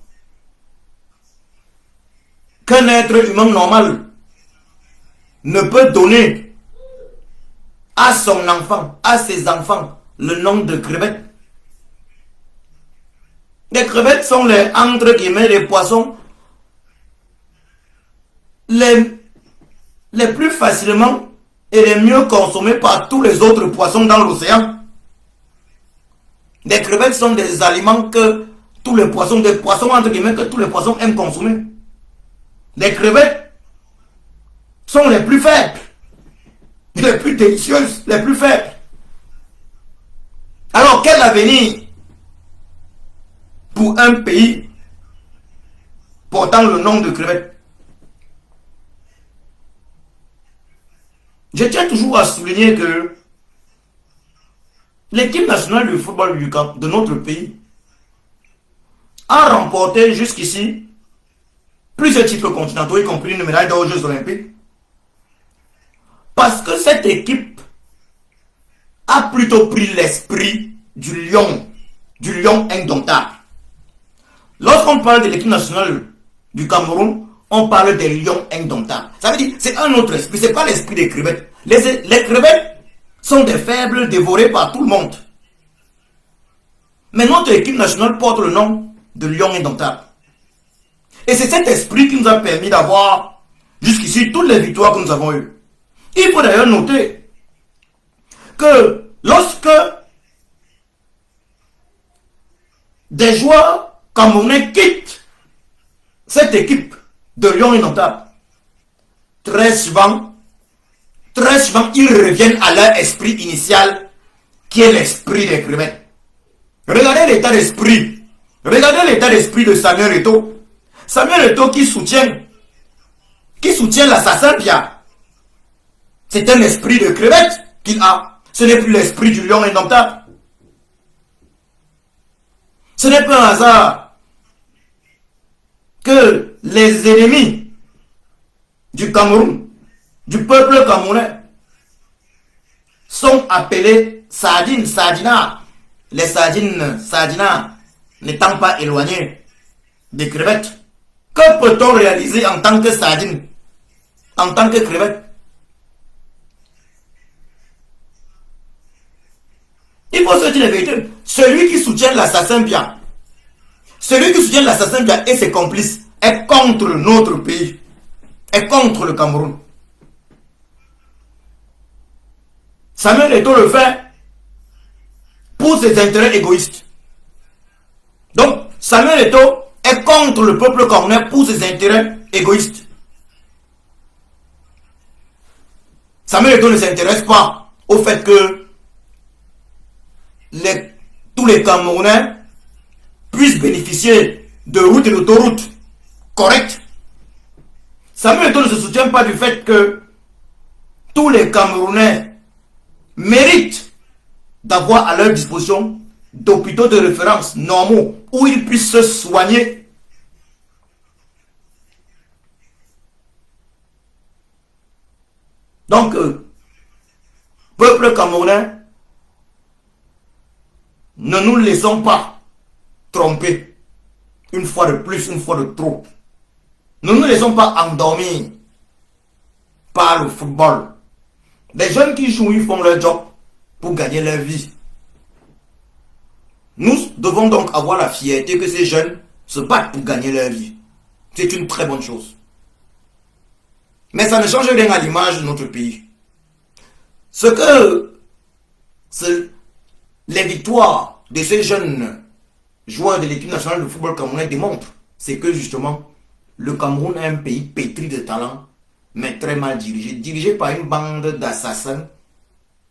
qu'un être humain normal ne peut donner à son enfant, à ses enfants, le nom de crevette. Les crevettes sont les, entre guillemets, les poissons les plus facilement et les mieux consommés par tous les autres poissons dans l'océan. Les crevettes sont des aliments que tous les poissons, des poissons entre guillemets, que tous les poissons aiment consommer. Les crevettes sont les plus faibles, les plus délicieuses, les plus faibles. Alors, quel avenir pour un pays portant le nom de crevette? Je tiens toujours à souligner que l'équipe nationale de football de notre pays a remporté jusqu'ici plusieurs titres continentaux, y compris une médaille d'or aux Jeux Olympiques, parce que cette équipe a plutôt pris l'esprit du lion indomptable. Lorsqu'on parle de l'équipe nationale du Cameroun, on parle des lions indomptables. Ça veut dire c'est un autre esprit, c'est pas l'esprit des crevettes. Les crevettes sont des faibles dévorés par tout le monde. Mais notre équipe nationale porte le nom de lion indomptable. Et c'est cet esprit qui nous a permis d'avoir jusqu'ici toutes les victoires que nous avons eues. Il faut d'ailleurs noter que lorsque des joueurs camerounais quittent cette équipe de lions indomptables, très souvent, ils reviennent à leur esprit initial, qui est l'esprit des crevettes. Regardez l'état d'esprit. Regardez l'état d'esprit de Samuel Eto'o. Samuel Eto'o qui soutient l'assassin Pia. C'est un esprit de crevette qu'il a. Ce n'est plus l'esprit du lion indomptable. Ce n'est pas un hasard que les ennemis du Cameroun, du peuple camerounais, sont appelés sardines, sardinards. Les sardines, sardinards, n'étant pas éloignés des crevettes. Que peut-on réaliser en tant que sardine, en tant que crevette? Il faut se dire la vérité. Celui qui soutient l'assassin Pia, et ses complices est contre notre pays, est contre le Cameroun. Samuel Eto'o le fait pour ses intérêts égoïstes. Donc, Samuel Eto'o est contre le peuple camerounais pour ses intérêts égoïstes. Samuel Eto'o ne s'intéresse pas au fait que tous les Camerounais puissent bénéficier de routes et d'autoroutes correctes. Samuel Eto'o ne se soutient pas du fait que tous les Camerounais méritent d'avoir à leur disposition d'hôpitaux de référence normaux où ils puissent se soigner. Donc, peuple camerounais, ne nous laissons pas tromper une fois de plus, une fois de trop. Ne nous laissons pas endormir par le football. Les jeunes qui jouent, ils font leur job pour gagner leur vie. Nous devons donc avoir la fierté que ces jeunes se battent pour gagner leur vie. C'est une très bonne chose. Mais ça ne change rien à l'image de notre pays. Les victoires de ces jeunes joueurs de l'équipe nationale de football camerounais démontrent, c'est que justement, le Cameroun est un pays pétri de talent, mais très mal dirigé. Dirigé par une bande d'assassins,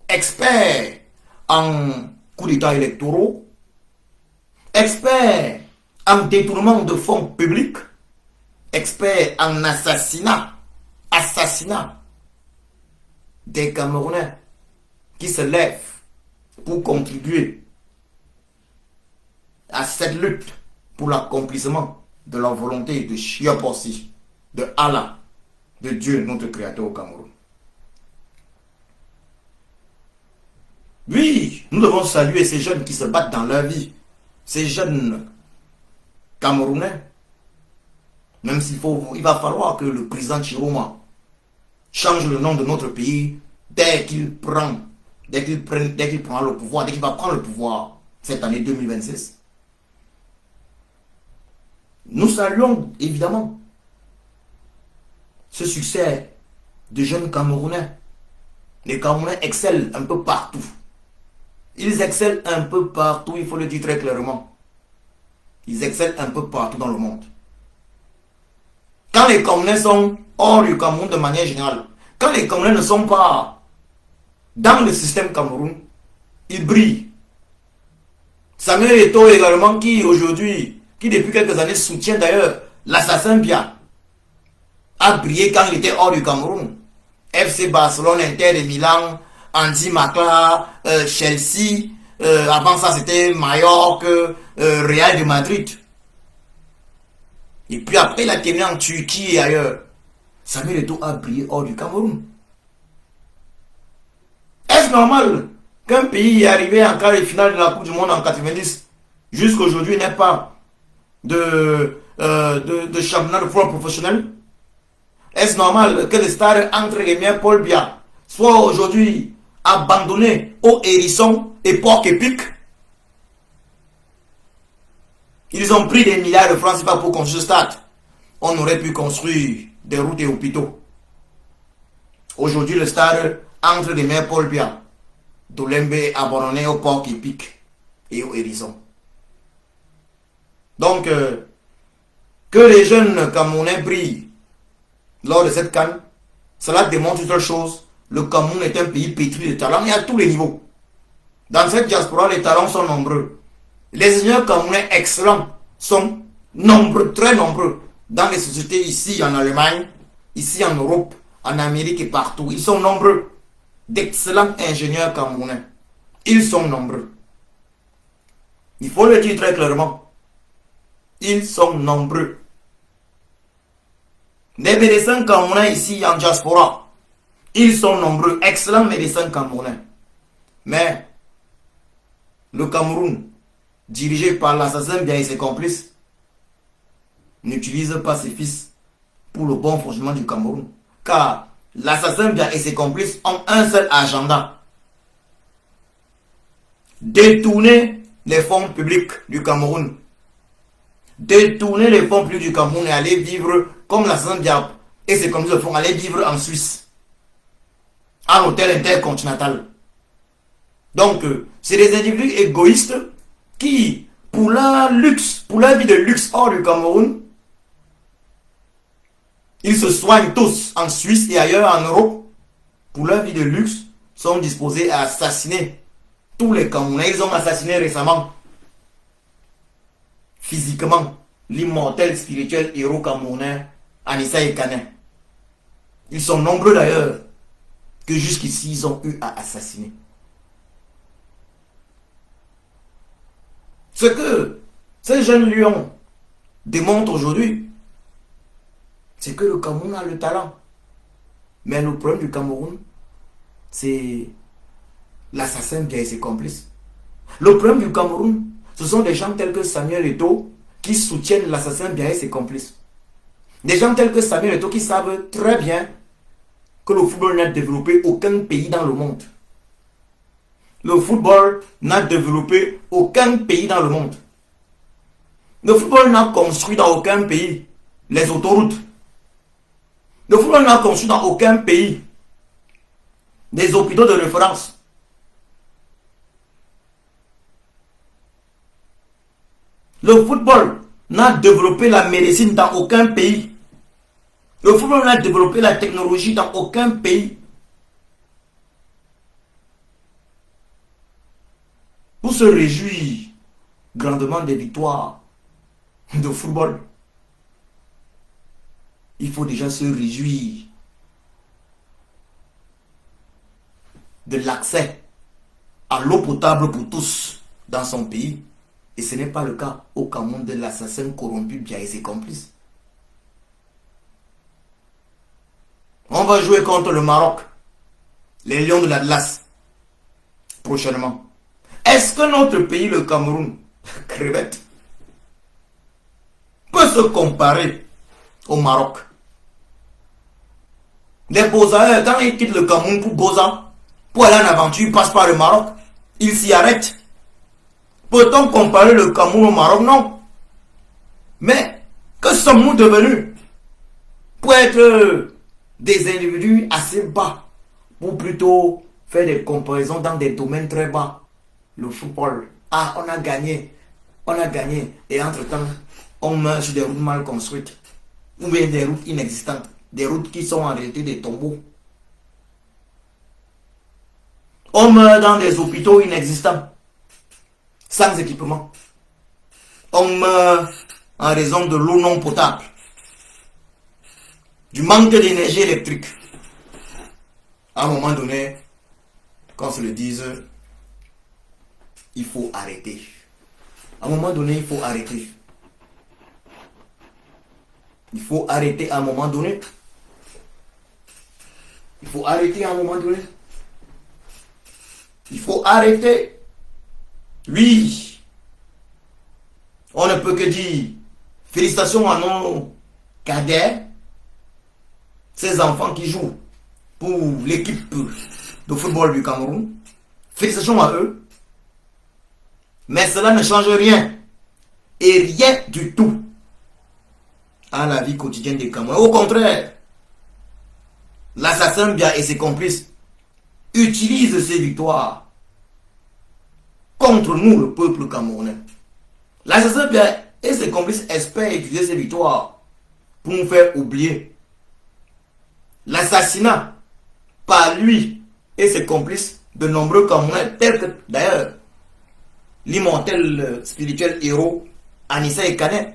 experts en coups d'État électoraux, experts en détournement de fonds publics, experts en assassinat des Camerounais qui se lèvent pour contribuer à cette lutte pour l'accomplissement de la volonté de Chiapossi, de Allah, de Dieu, notre Créateur au Cameroun. Oui, nous devons saluer ces jeunes qui se battent dans leur vie, ces jeunes Camerounais, même il va falloir que le président Chiroma change le nom de notre pays dès qu'il prend le pouvoir, dès qu'il va prendre le pouvoir cette année 2026. Nous saluons évidemment ce succès de jeunes Camerounais. Les Camerounais excellent un peu partout. Ils excellent un peu partout, il faut le dire très clairement. Ils excellent un peu partout dans le monde. Quand les Camerounais sont hors du Cameroun de manière générale, quand les Camerounais ne sont pas dans le système Cameroun, ils brillent. Samuel Eto'o également, qui depuis quelques années soutient d'ailleurs l'assassin Bia, a brillé quand il était hors du Cameroun. FC Barcelone, Inter de Milan, Andy Macla, Chelsea, avant ça c'était Mallorca, Real de Madrid. Et puis après il a terminé en Turquie et ailleurs. Samuel Eto'o a brillé hors du Cameroun. Est-ce normal qu'un pays est arrivé en quart de finale de la Coupe du Monde en 90 jusqu'aujourd'hui n'ait pas de championnat de football professionnel? Est-ce normal que le stade entre guillemets Paul Biya soit aujourd'hui abandonné aux hérissons et porcs épiques? Ils ont pris des milliards de francs CFA pour construire ce stade. On aurait pu construire des routes et hôpitaux. Aujourd'hui, le stade entre les mains Paul Biya d'Olembe est abandonné aux porcs épiques et aux hérissons. Donc, que les jeunes Camerounais brillent lors de cette CAN, cela démontre une seule chose: le Cameroun est un pays pétri de talents et à tous les niveaux. Dans cette diaspora, les talents sont nombreux. Les ingénieurs camerounais excellents sont nombreux, très nombreux, dans les sociétés ici en Allemagne, ici en Europe, en Amérique et partout. Ils sont nombreux, d'excellents ingénieurs camerounais. Ils sont nombreux. Il faut le dire très clairement. Ils sont nombreux. Les médecins camerounais ici en diaspora, ils sont nombreux, excellents médecins camerounais. Mais le Cameroun, dirigé par l'assassin Bia et ses complices, n'utilise pas ses fils pour le bon fonctionnement du Cameroun. Car l'assassin Bia et ses complices ont un seul agenda: détourner les fonds publics du Cameroun. Détourner les fonds publics du Cameroun et aller vivre comme l'assassin Bia et ses complices le font, aller vivre en Suisse, en hôtel intercontinental. Donc, c'est des individus égoïstes qui, pour leur luxe, pour leur vie de luxe hors du Cameroun, ils se soignent tous en Suisse et ailleurs en Europe. Pour leur vie de luxe, sont disposés à assassiner tous les Camerounais. Ils ont assassiné récemment, physiquement, l'immortel spirituel héros camerounais, Anissa Ekane. Ils sont nombreux d'ailleurs, que jusqu'ici ils ont eu à assassiner. Ce que ces jeunes lions démontrent aujourd'hui, c'est que le Cameroun a le talent. Mais le problème du Cameroun, c'est l'assassin Biya et ses complices. Le problème du Cameroun, ce sont des gens tels que Samuel Eto'o qui soutiennent l'assassin Biya et ses complices. Des gens tels que Samuel Eto'o qui savent très bien que le football n'a développé aucun pays dans le monde. Le football n'a développé aucun pays dans le monde. Le football n'a construit dans aucun pays les autoroutes. Le football n'a construit dans aucun pays des hôpitaux de référence. Le football n'a développé la médecine dans aucun pays. Le football n'a développé la technologie dans aucun pays. Pour se réjouir grandement des victoires de football, il faut déjà se réjouir de l'accès à l'eau potable pour tous dans son pays. Et ce n'est pas le cas au Cameroun de l'assassin corrompu Biya et ses complices. On va jouer contre le Maroc, les Lions de l'Atlas, prochainement. Est-ce que notre pays, le Cameroun, crevette, peut se comparer au Maroc? Les Bozaïens, quand ils quittent le Cameroun pour Boza, pour aller en aventure, ils passent par le Maroc, ils s'y arrêtent. Peut-on comparer le Cameroun au Maroc? Non. Mais que sommes-nous devenus pour être des individus assez bas, pour plutôt faire des comparaisons dans des domaines très bas? Le football. Ah, on a gagné. On a gagné. Et entre-temps, on meurt sur des routes mal construites. Ou bien des routes inexistantes. Des routes qui sont en réalité des tombeaux. On meurt dans des hôpitaux inexistants. Sans équipement. On meurt en raison de l'eau non potable. Du manque d'énergie électrique. À un moment donné, qu'on se le dise, il faut arrêter. À un moment donné, il faut arrêter. Il faut arrêter à un moment donné. Il faut arrêter à un moment donné. Il faut arrêter. Oui. On ne peut que dire félicitations à nos cadets, ces enfants qui jouent pour l'équipe de football du Cameroun. Félicitations à eux. Mais cela ne change rien. Et rien du tout à la vie quotidienne des Camerounais. Au contraire, l'assassin Biya et ses complices utilisent ces victoires contre nous, le peuple camerounais. L'assassin Biya et ses complices espèrent utiliser ces victoires pour nous faire oublier l'assassinat par lui et ses complices de nombreux Camerounais, tels que d'ailleurs l'immortel spirituel héros Anissa Ekane.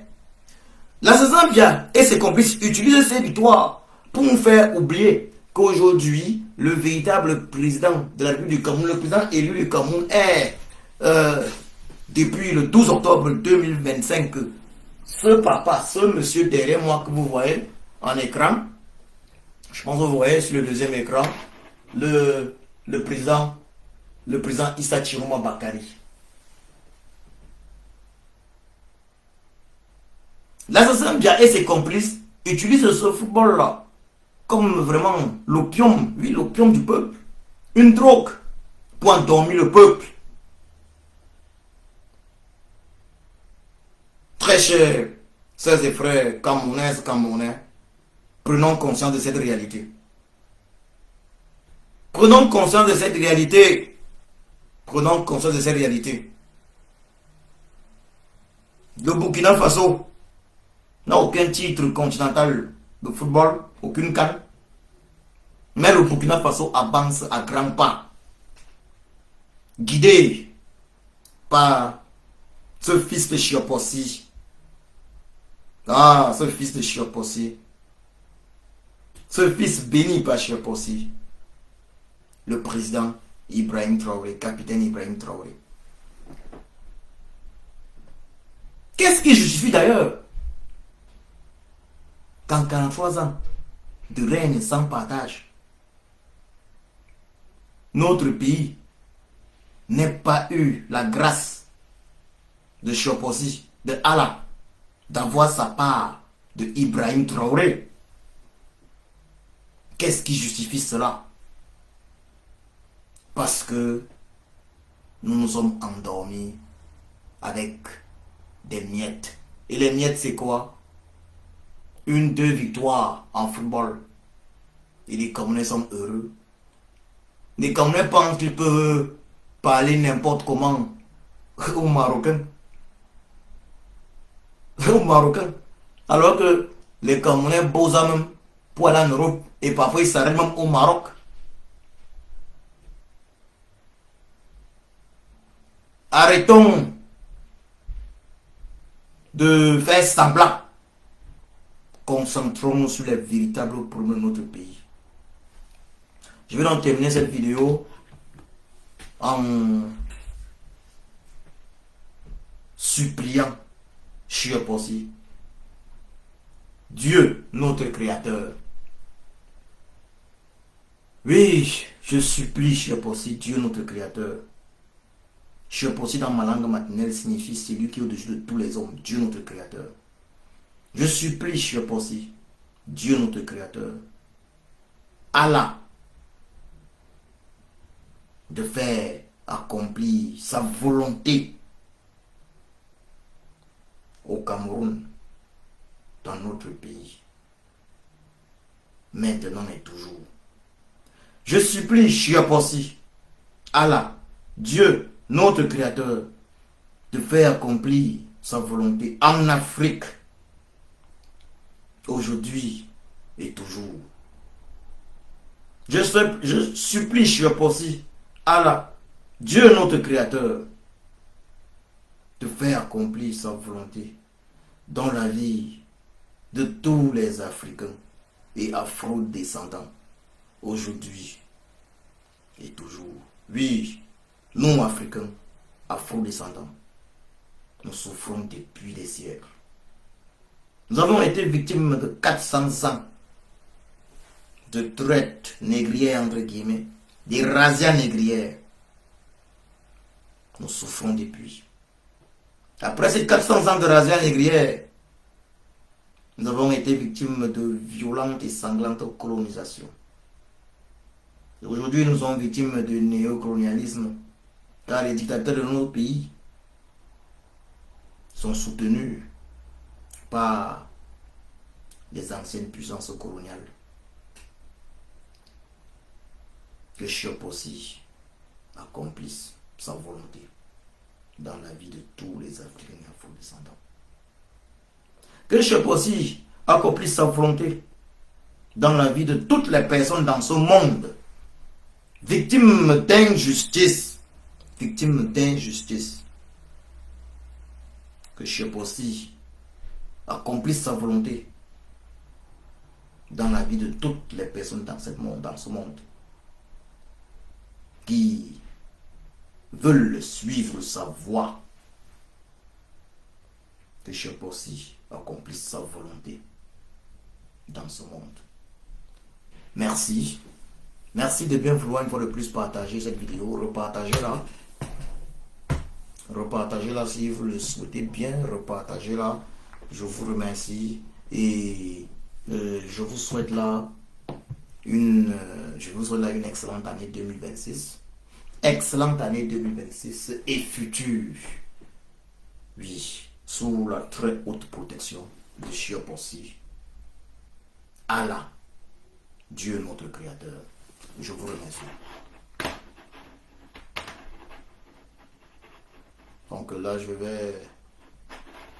L'assassin Biya et ses complices utilisent ces victoires pour nous faire oublier qu'aujourd'hui, le véritable président de la République du Cameroun, le président élu du Cameroun est, depuis le 12 octobre 2025, ce papa, ce monsieur derrière moi que vous voyez en écran, je pense que vous voyez sur le deuxième écran, le président Issa Chiroma Bakary. L'assassin Biya et ses complices utilisent ce football-là comme vraiment l'opium, oui, l'opium du peuple. Une drogue pour endormir le peuple. Très chers sœurs et frères camerounaises, camerounais, prenons conscience de cette réalité. Prenons conscience de cette réalité. Prenons conscience de cette réalité. Le Burkina Faso n'a aucun titre continental de football, aucune canne. Mais le Burkina Faso avance à grands pas. guidé par ce fils de Chiopossi. Ah, ce fils de Chiopossi. Ce fils béni par Chiopossi. Le président Ibrahim Traoré, capitaine Ibrahim Traoré. Qu'est-ce qui justifie d'ailleurs qu'en 43 ans de règne sans partage, notre pays n'ait pas eu la grâce de Chiopossi, de Allah, d'avoir sa part de Ibrahim Traoré? Qu'est-ce qui justifie cela? Parce que nous nous sommes endormis avec des miettes. Et les miettes, c'est quoi? 1-2 victoires en football. Et les Camerounais sont heureux. Les Camerounais pensent qu'ils peuvent parler n'importe comment aux Marocains. Aux Marocains. Alors que les Camerounais posent même pour aller en Europe. Et parfois ils s'arrêtent même au Maroc. Arrêtons de faire semblant. Concentrons-nous sur les véritables problèmes de notre pays. Je vais donc terminer cette vidéo en suppliant Chiopossi, Dieu, notre Créateur. Oui, je supplie Chiopossi, Dieu, notre Créateur. Chiopossi dans ma langue maternelle signifie celui qui est au-dessus de tous les hommes, Dieu, notre Créateur. Je supplie Chiopossi, Dieu, notre Créateur, Allah, de faire accomplir sa volonté au Cameroun, dans notre pays, maintenant et toujours. Je supplie Chiopossi, Allah, Dieu, notre Créateur, de faire accomplir sa volonté en Afrique, aujourd'hui et toujours. Je supplie Chiopossi, Allah, Dieu notre Créateur, de faire accomplir sa volonté dans la vie de tous les Africains et Afro-descendants, aujourd'hui et toujours. Oui, nous Africains, Afro-descendants, nous souffrons depuis des siècles. Nous avons été victimes de 400 ans de traite négrière, entre guillemets, des razzias négrières. Nous souffrons depuis. Après ces 400 ans de razzias négrières, nous avons été victimes de violentes et sanglantes colonisations. Aujourd'hui, nous sommes victimes de néocolonialisme, car les dictateurs de nos pays sont soutenus par les anciennes puissances coloniales. Que Chiopossi accomplisse sa volonté dans la vie de tous les Africains et Afro-descendants. Que Chiopossi accomplisse sa volonté dans la vie de toutes les personnes dans ce monde, victimes d'injustice. Victimes d'injustice. Que Chiopossi accomplisse sa volonté dans la vie de toutes les personnes dans ce monde qui veulent suivre sa voie. Que Chiopossi accomplisse sa volonté dans ce monde. Merci. Merci de bien vouloir une fois de plus partager cette vidéo. Repartagez-la. Repartagez-la si vous le souhaitez bien. Repartagez-la. Je vous remercie. Et je vous souhaite là une excellente année 2026. Excellente année 2026 et future. Oui, sous la très haute protection de Chiopossi. Allah, Dieu notre Créateur. Je vous remercie. Donc là, je vais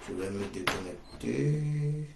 me déconnecter.